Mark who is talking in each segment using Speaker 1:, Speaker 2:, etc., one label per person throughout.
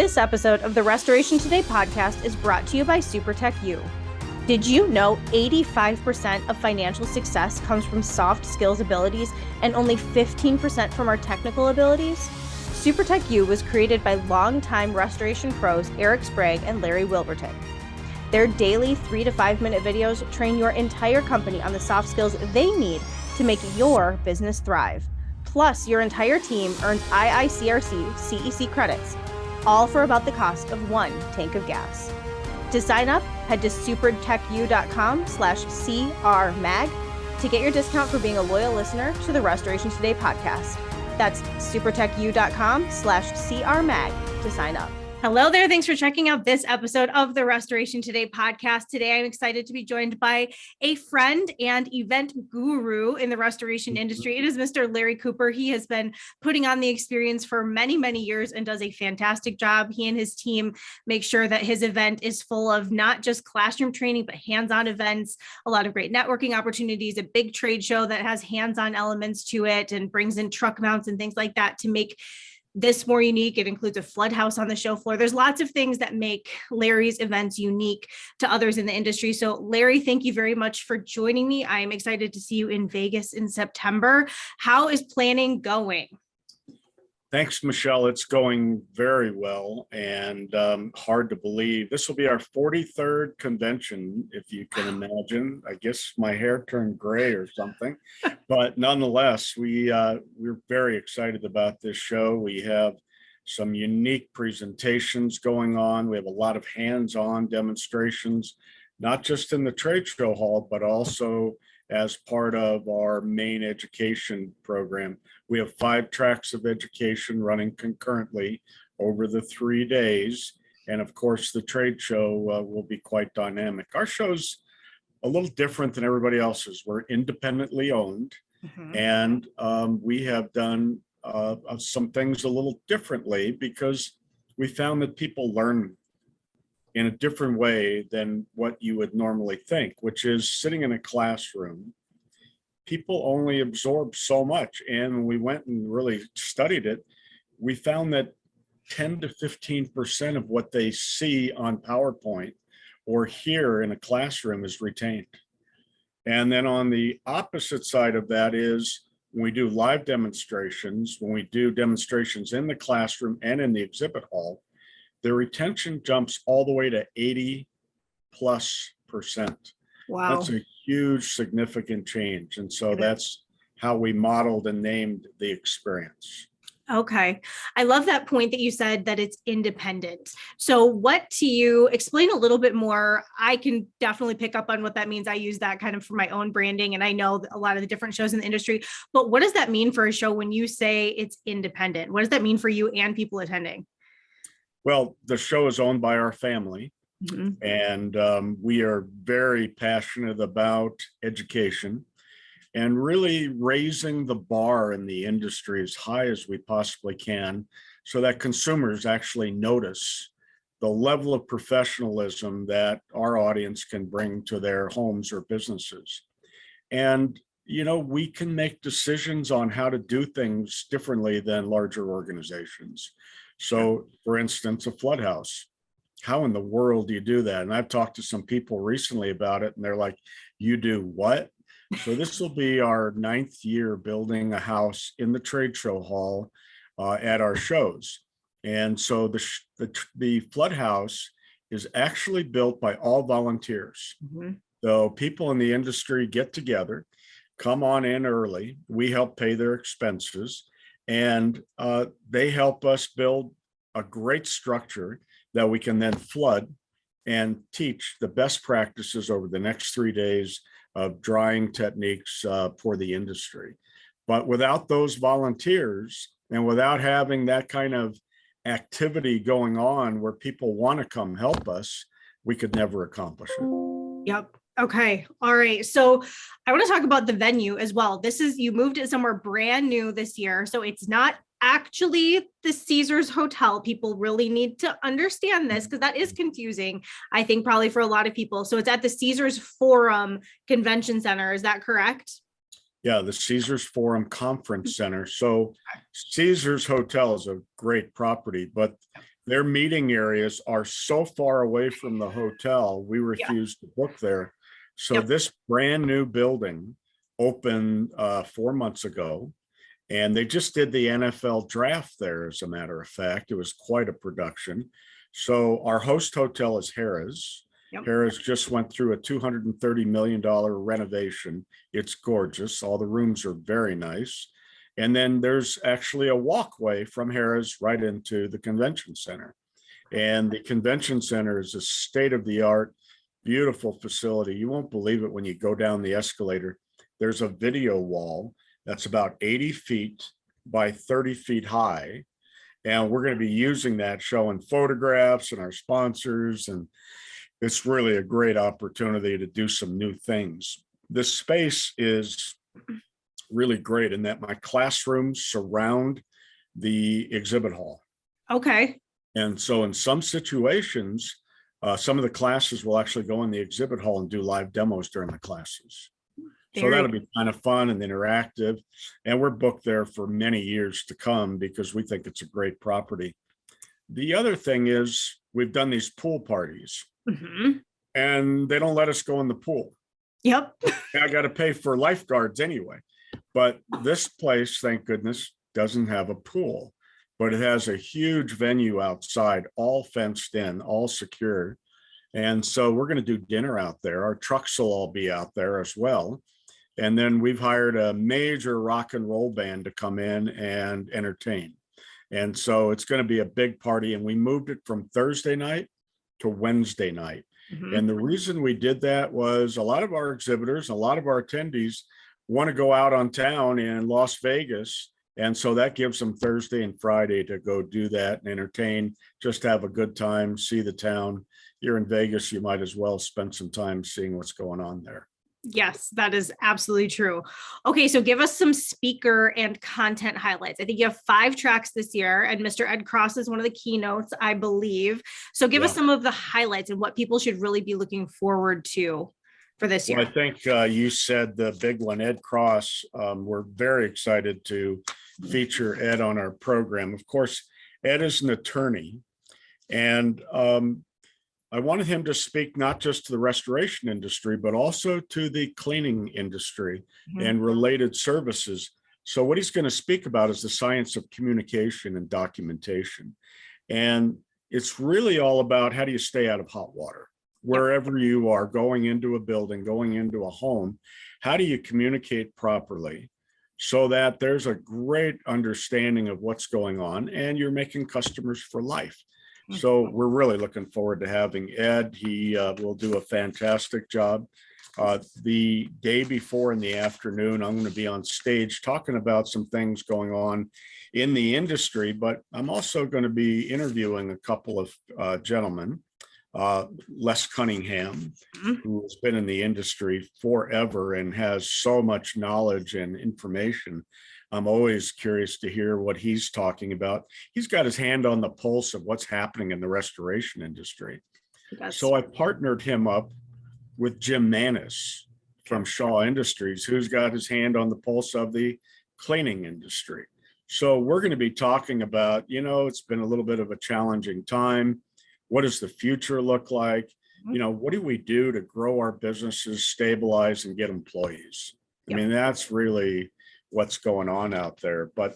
Speaker 1: This episode of the Restoration Today podcast is brought to you by SuperTech U. Did you know 85% of financial success comes from soft skills abilities and only 15% from our technical abilities? SuperTech U was created by longtime restoration pros Eric Sprague and Larry Wilverton. Their daily 3 to 5 minute videos train your entire company on the soft skills they need to make your business thrive. Plus, your entire team earns IICRC CEC credits, all for about the cost of one tank of gas. To sign up, head to supertechu.com/CRMag to get your discount for being a loyal listener to the Restoration Today podcast. That's supertechu.com/CRMag to sign up. Hello there. Thanks for checking out this episode of the Restoration Today podcast. Today, I'm excited to be joined by a friend and event guru in the restoration industry. It is Mr. Larry Cooper. He has been putting on the experience for many, many years and does a fantastic job. He and his team make sure that his event is full of not just classroom training, but hands-on events, a lot of great networking opportunities, a big trade show that has hands-on elements to it and brings in truck mounts and things like that to make this more unique. It includes a flood house on the show floor. There's lots of things that make Larry's events unique to others in the industry. So Larry, thank you very much for joining me. I am excited to see you in Vegas in September. How is planning going?
Speaker 2: Thanks, Michelle. It's going very well and hard to believe. This will be our 43rd convention, if you can imagine. I guess my hair turned gray or something, but nonetheless, we're very excited about this show. We have some unique presentations going on. We have a lot of hands-on demonstrations, not just in the trade show hall, but also as part of our main education program. We have 5 tracks of education running concurrently over the 3 days. And of course, the trade show will be quite dynamic. Our show's a little different than everybody else's. We're independently owned, and we have done some things a little differently because we found that people learn in a different way than what you would normally think, which is sitting in a classroom. People only absorb so much. And when we went and really studied it, we found that 10 to 15% of what they see on PowerPoint or hear in a classroom is retained. And then on the opposite side of that is when we do live demonstrations, when we do demonstrations in the classroom and in the exhibit hall, the retention jumps all the way to 80+%.
Speaker 1: Wow.
Speaker 2: That's a huge, significant change. And so that's how we modeled and named the experience.
Speaker 1: Okay. I love that point that you said that it's independent. So what to you, explain a little bit more. I can definitely pick up on what that means. I use that kind of for my own branding, and I know a lot of the different shows in the industry, but what does that mean for a show when you say it's independent? What does that mean for you and people attending?
Speaker 2: Well, the show is owned by our family, and we are very passionate about education and really raising the bar in the industry as high as we possibly can so that consumers actually notice the level of professionalism that our audience can bring to their homes or businesses. And, you know, we can make decisions on how to do things differently than larger organizations. So, for instance, a flood house. How in the world do you do that? And I've talked to some people recently about it, and they're like, you do what? So this will be our 9th year building a house in the trade show hall at our shows. And so the flood house is actually built by all volunteers. So people in the industry get together, come on in early. We help pay their expenses. And they help us build a great structure that we can then flood and teach the best practices over the next 3 days of drying techniques for the industry. But without those volunteers and without having that kind of activity going on where people want to come help us, we could never accomplish it.
Speaker 1: Yep. Okay. All right. So I want to talk about the venue as well. You moved it somewhere brand new this year. So it's not actually the Caesars Hotel. People really need to understand this because that is confusing, I think, probably for a lot of people. So it's at the Caesars Forum Convention Center. Is that correct?
Speaker 2: Yeah, the Caesars Forum Conference Center. So Caesars Hotel is a great property, but Their meeting areas are so far away from the hotel, we
Speaker 1: Yeah.
Speaker 2: refuse to book there. So
Speaker 1: Yep.
Speaker 2: this brand new building opened 4 months ago, and they just did the NFL draft there, as a matter of fact. It was quite a production. So our host hotel is Harrah's.
Speaker 1: Yep.
Speaker 2: Harrah's just went through a $230 million renovation. It's gorgeous. All the rooms are very nice. And then there's actually a walkway from Harrah's right into the convention center. And the convention center is a state-of-the-art, beautiful facility. You won't believe it when you go down the escalator. There's a video wall that's about 80 feet by 30 feet high. And we're going to be using that, showing photographs and our sponsors. And it's really a great opportunity to do some new things. This space is really great in that my classrooms surround the exhibit hall.
Speaker 1: Okay.
Speaker 2: And so in some situations, some of the classes will actually go in the exhibit hall and do live demos during the classes. So that'll be kind of fun and interactive. And we're booked there for many years to come because we think it's a great property. The other thing is we've done these pool parties and they don't let us go in the pool.
Speaker 1: Yep.
Speaker 2: I got to pay for lifeguards anyway. But this place, thank goodness, doesn't have a pool, but it has a huge venue outside, all fenced in, all secure. And so we're going to do dinner out there. Our trucks will all be out there as well. And then we've hired a major rock and roll band to come in and entertain. And so it's going to be a big party. And we moved it from Thursday night to Wednesday night. And the reason we did that was a lot of our exhibitors, a lot of our attendees want to go out on town in Las Vegas. And so that gives them Thursday and Friday to go do that and entertain, just have a good time, see the town. You're in Vegas, you might as well spend some time seeing what's going on there.
Speaker 1: Yes, that is absolutely true. Okay, so give us some speaker and content highlights. I think you have 5 tracks this year, and Mr. Ed Cross is one of the keynotes, I believe. So give us some of the highlights and what people should really be looking forward to for this year.
Speaker 2: Well, I think you said the big one, Ed Cross. We're very excited to feature Ed on our program. Of course, Ed is an attorney, and I wanted him to speak not just to the restoration industry, but also to the cleaning industry and related services. So what he's going to speak about is the science of communication and documentation. And it's really all about how do you stay out of hot water? Wherever you are, going into a building, going into a home, how do you communicate properly so that there's a great understanding of what's going on and you're making customers for life? So we're really looking forward to having Ed. He will do a fantastic job. The day before in the afternoon, I'm going to be on stage talking about some things going on in the industry, but I'm also going to be interviewing a couple of gentlemen. Les Cunningham, who has been in the industry forever and has so much knowledge and information. I'm always curious to hear what he's talking about. He's got his hand on the pulse of what's happening in the restoration industry. So I partnered him up with Jim Mannis from Shaw Industries, who's got his hand on the pulse of the cleaning industry. So we're going to be talking about, it's been a little bit of a challenging time. What does the future look like? What do we do to grow our businesses, stabilize, and get employees? I mean, that's really what's going on out there. But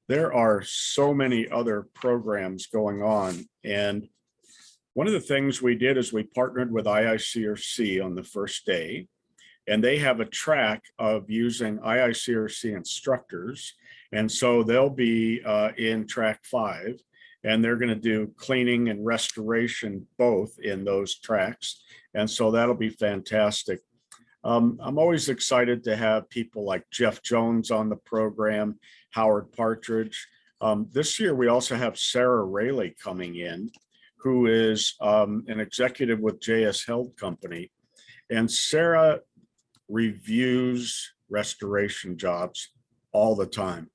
Speaker 2: there are so many other programs going on. And one of the things we did is we partnered with IICRC on the first day. And they have a track of using IICRC instructors. And so they'll be in track 5. And they're going to do cleaning and restoration both in those tracks. And so that'll be fantastic. I'm always excited to have people like Jeff Jones on the program, Howard Partridge. This year, we also have Sarah Rayleigh coming in, who is an executive with JS Held Company. And Sarah reviews restoration jobs all the time.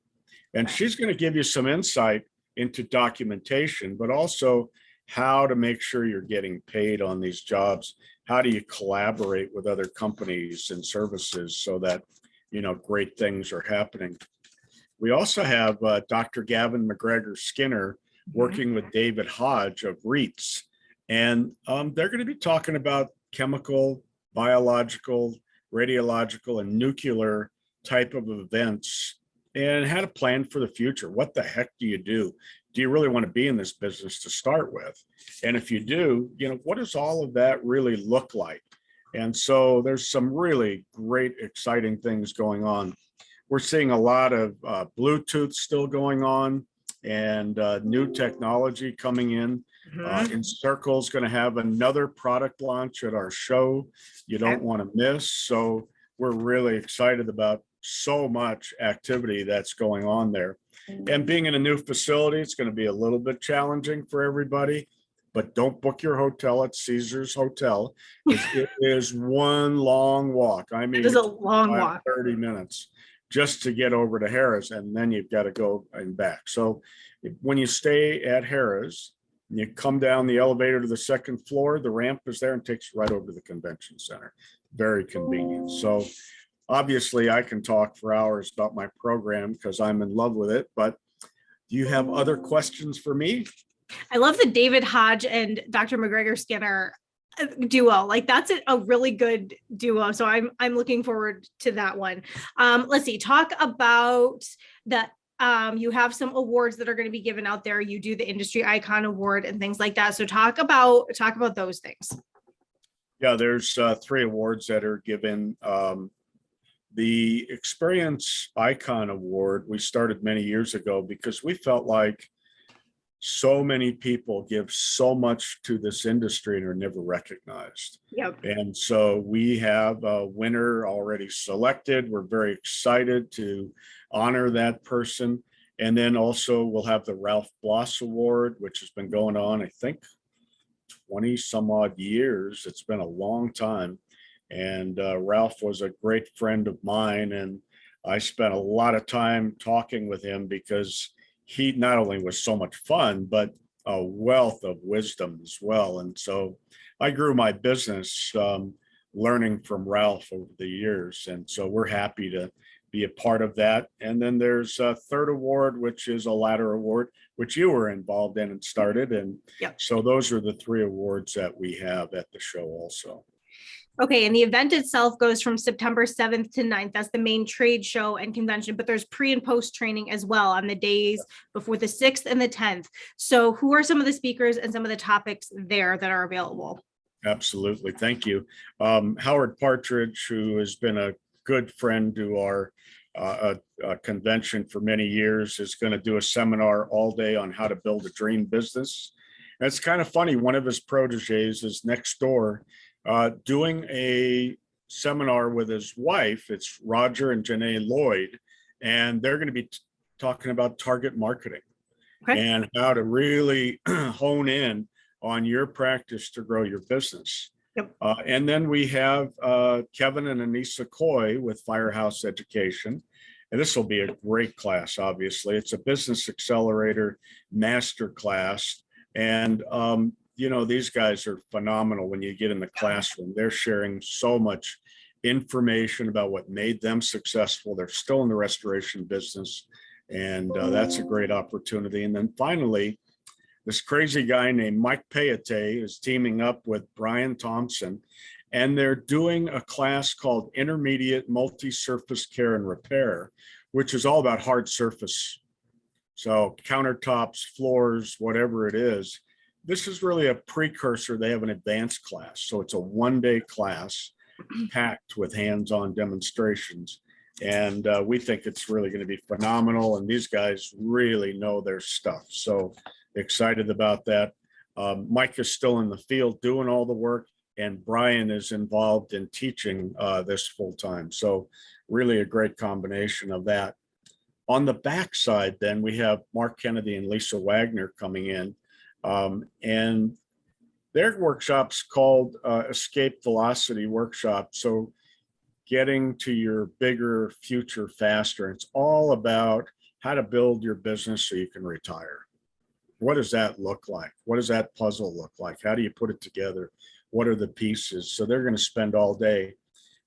Speaker 2: And she's going to give you some insight into documentation, but also how to make sure you're getting paid on these jobs. How do you collaborate with other companies and services so that, great things are happening? We also have Dr. Gavin McGregor Skinner, working with David Hodge of REITs. And they're going to be talking about chemical, biological, radiological, and nuclear type of events and how to plan for the future. What the heck do you do? Do you really want to be in this business to start with? And if you do, what does all of that really look like? And so there's some really great, exciting things going on. We're seeing a lot of Bluetooth still going on and new technology coming in. Encircle's going to have another product launch at our show you don't want to miss. So we're really excited about so much activity that's going on there. And being in a new facility, it's going to be a little bit challenging for everybody, but don't book your hotel at Caesars Hotel. It is one long walk. I mean,
Speaker 1: it is a long walk,
Speaker 2: 30 minutes just to get over to Harrah's, and then you've got to go and back. So when you stay at Harrah's, you come down the elevator to the second floor, the ramp is there and takes you right over to the convention center. Very convenient. So obviously I can talk for hours about my program because I'm in love with it, but do you have other questions for me?
Speaker 1: I love the David Hodge and Dr. McGregor Skinner duo. Like that's a really good duo. So I'm looking forward to that one. Let's see, talk about that. You have some awards that are going to be given out there. You do the Industry Icon Award and things like that. So talk about those things.
Speaker 2: Yeah, there's 3 awards that are given. The Experience Icon Award, we started many years ago because we felt like so many people give so much to this industry and are never recognized.
Speaker 1: Yep.
Speaker 2: And so we have a winner already selected. We're very excited to honor that person. And then also we'll have the Ralph Bloss Award, which has been going on, I think, 20 some odd years. It's been a long time. And Ralph was a great friend of mine. And I spent a lot of time talking with him because he not only was so much fun, but a wealth of wisdom as well. And so I grew my business learning from Ralph over the years. And so we're happy to be a part of that. And then there's a third award, which is a ladder award, which you were involved in and started. And so those are the 3 awards that we have at the show also.
Speaker 1: Okay, and the event itself goes from September 7th to 9th. That's the main trade show and convention, but there's pre and post training as well on the days before the 6th and the 10th. So who are some of the speakers and some of the topics there that are available?
Speaker 2: Absolutely. Thank you. Howard Partridge, who has been a good friend to our convention for many years, is going to do a seminar all day on how to build a dream business. And it's kind of funny. One of his proteges is next door doing a seminar with his wife. It's Roger and Janae Lloyd, and they're going to be talking about target marketing and how to really hone in on your practice to grow your business. And then we have Kevin and Anissa Coy with Firehouse Education. And this will be a great class, obviously. It's a business accelerator master class. And these guys are phenomenal when you get in the classroom. They're sharing so much information about what made them successful. They're still in the restoration business, and that's a great opportunity. And then finally, this crazy guy named Mike Payete is teaming up with Brian Thompson, and they're doing a class called Intermediate Multi-Surface Care and Repair, which is all about hard surface. So countertops, floors, whatever it is. This is really a precursor. They have an advanced class. So it's a 1-day class packed with hands-on demonstrations. And we think it's really going to be phenomenal. And these guys really know their stuff. So excited about that. Mike is still in the field doing all the work, and Brian is involved in teaching this full time. So really a great combination of that. On the backside, then we have Mark Kennedy and Lisa Wagner coming in. And their workshop's called Escape Velocity Workshop. So getting to your bigger future faster. It's all about how to build your business so you can retire. What does that look like? What does that puzzle look like? How do you put it together? What are the pieces? So they're going to spend all day.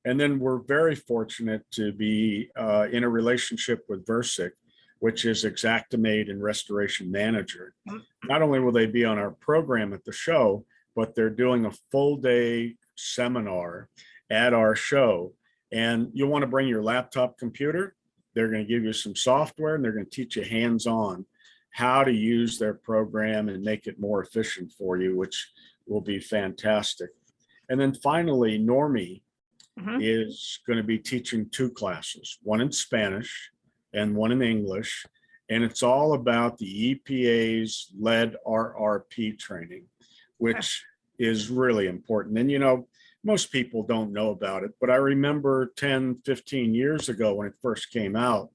Speaker 2: And then we're very fortunate to be in a relationship with Versic, which is Xactimate and Restoration Manager. not only will they be on our program at the show, but they're doing a full day seminar at our show. And you'll want to bring your laptop computer. They're going to give you some software and they're going to teach you hands-on how to use their program and make it more efficient for you, which will be fantastic. And then finally, Normie is going to be teaching two classes, one in Spanish and one in English. And it's all about the EPA's lead RRP training, which is really important. And, you know, most people don't know about it, but I remember 10, 15 years ago when it first came out,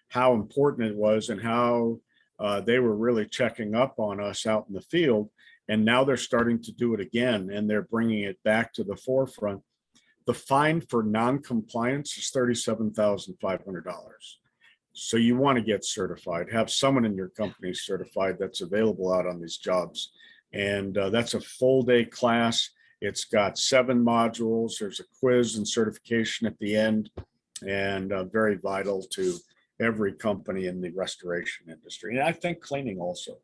Speaker 2: how important it was and how they were really checking up on us out in the field. And now they're starting to do it again, and they're bringing it back to the forefront. The fine for non-compliance is $37,500. So you want to get certified, have someone in your company certified that's available out on these jobs. And that's a full day class. It's got 7 modules. There's a quiz and certification at the end, and very vital to every company in the restoration industry. And I think cleaning also.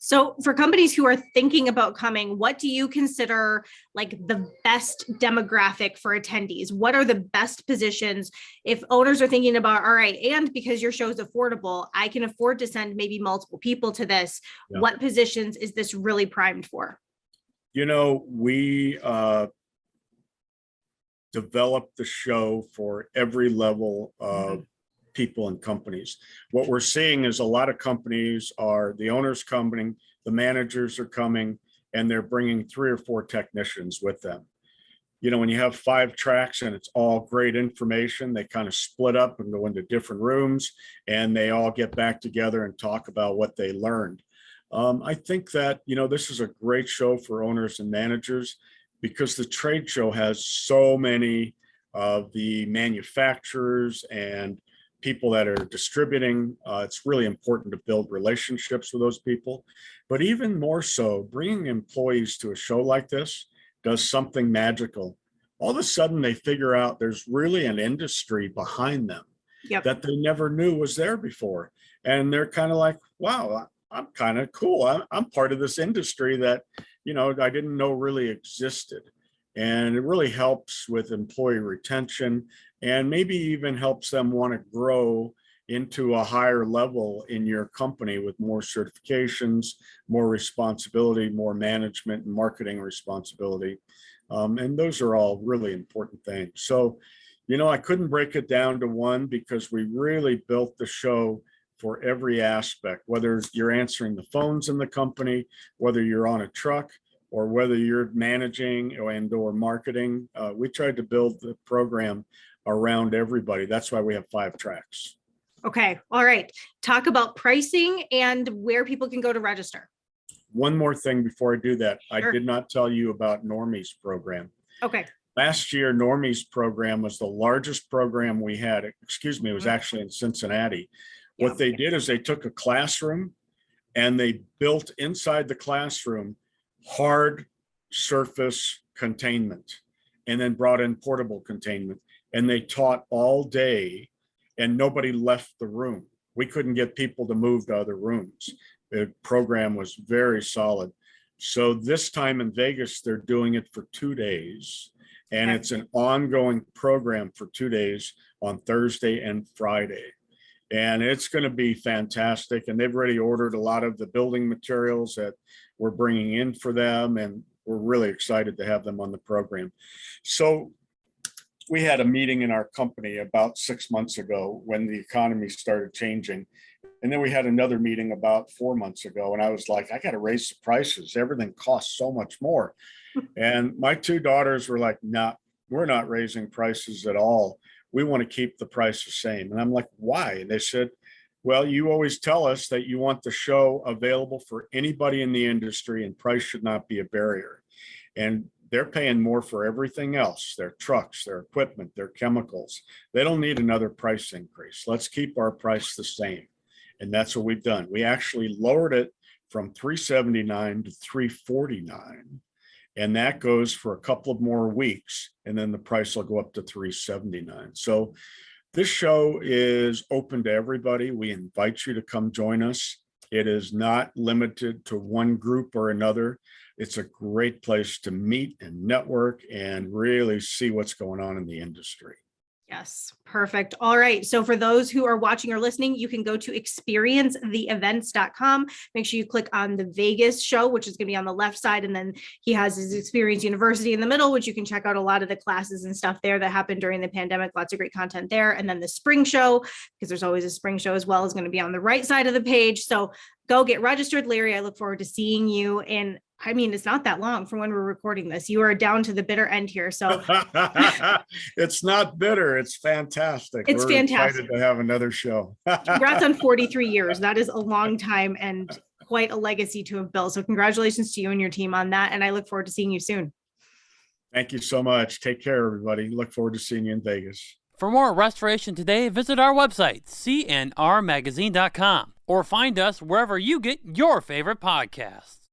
Speaker 1: So for companies who are thinking about coming, what do you consider like the best demographic for attendees? What are the best positions if owners are thinking about, all right, and because your show is affordable, I can afford to send maybe multiple people to this. Yeah. What positions is this really primed for?
Speaker 2: You know, we developed the show for every level of people and companies. What we're seeing is a lot of companies are the owners coming, the managers are coming, and they're bringing 3 or 4 technicians with them. You know, when you have 5 tracks and it's all great information, they kind of split up and go into different rooms and they all get back together and talk about what they learned. I think that, you know, this is a great show for owners and managers because the trade show has so many of the manufacturers and people that are distributing. It's really important to build relationships with those people. But even more so, bringing employees to a show like this does something magical. All of a sudden, they figure out there's really an industry behind them that they never knew was there before. And they're kind of like, wow, I'm kind of cool. I'm part of this industry that, you know, I didn't know really existed. And it really helps with employee retention and maybe even helps them want to grow into a higher level in your company with more certifications, more responsibility, more management and marketing responsibility. And those are all really important things. So, you know, I couldn't break it down to one because we really built the show for every aspect, whether you're answering the phones in the company, whether you're on a truck, or whether you're managing and or marketing. We tried to build the program around everybody. That's why we have 5 tracks.
Speaker 1: Okay. All right. Talk about pricing and where people can go to register.
Speaker 2: One more thing before I do that. Sure. I did not tell you about Normies Program.
Speaker 1: Okay.
Speaker 2: Last year, Normies Program was the largest program we had. Excuse me, it was actually in Cincinnati. What they did is they took a classroom and they built inside the classroom hard surface containment and then brought in portable containment. And they taught all day and nobody left the room. We couldn't get people to move to other rooms. The program was very solid. So this time in Vegas, they're doing it for 2 days. And it's an ongoing program for 2 days on Thursday and Friday. And it's going to be fantastic. And they've already ordered a lot of the building materials that we're bringing in for them. And we're really excited to have them on the program. So we had a meeting in our company about 6 months ago when the economy started changing. And then we had another meeting about 4 months ago. And I was like, I got to raise the prices. Everything costs so much more. And my 2 daughters were like, nah, we're not raising prices at all. We want to keep the price the same. And I'm like, why? And they said, well, you always tell us that you want the show available for anybody in the industry and price should not be a barrier. And they're paying more for everything else, their trucks, their equipment, their chemicals. They don't need another price increase. Let's keep our price the same. And that's what we've done. We actually lowered it from $379 to $349. And that goes for a couple of more weeks. And then the price will go up to $379. So this show is open to everybody. We invite you to come join us. It is not limited to one group or another. It's a great place to meet and network and really see what's going on in the industry.
Speaker 1: Yes, perfect. All right. So for those who are watching or listening, you can go to experiencetheevents.com. Make sure you click on the Vegas show, which is going to be on the left side. And then he has his Experience University in the middle, which you can check out a lot of the classes and stuff there that happened during the pandemic. Lots of great content there. And then the spring show, because there's always a spring show as well, is going to be on the right side of the page. So go get registered. Larry, I look forward to seeing you in, I mean, it's not that long from when we're recording this. You are down to the bitter end here. So
Speaker 2: it's not bitter. It's fantastic.
Speaker 1: It's
Speaker 2: We're
Speaker 1: fantastic.
Speaker 2: excited to have another show.
Speaker 1: Congrats on 43 years. That is a long time and quite a legacy to have built. So congratulations to you and your team on that. And I look forward to seeing you soon.
Speaker 2: Thank you so much. Take care, everybody. Look forward to seeing you in Vegas.
Speaker 3: For more Restoration Today, visit our website, cnrmagazine.com, or find us wherever you get your favorite podcasts.